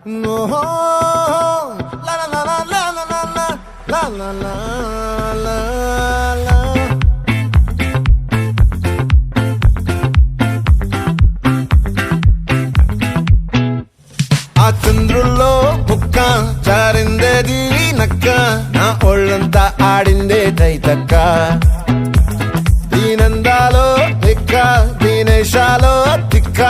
ఆ చంద్రుల్లో బుక్క జారిందేది నక్క, నా ఒళ్ళంతా ఆడిందే తైతక్క. దీనందాలో లెక్క, దీనేశాలో తిక్క,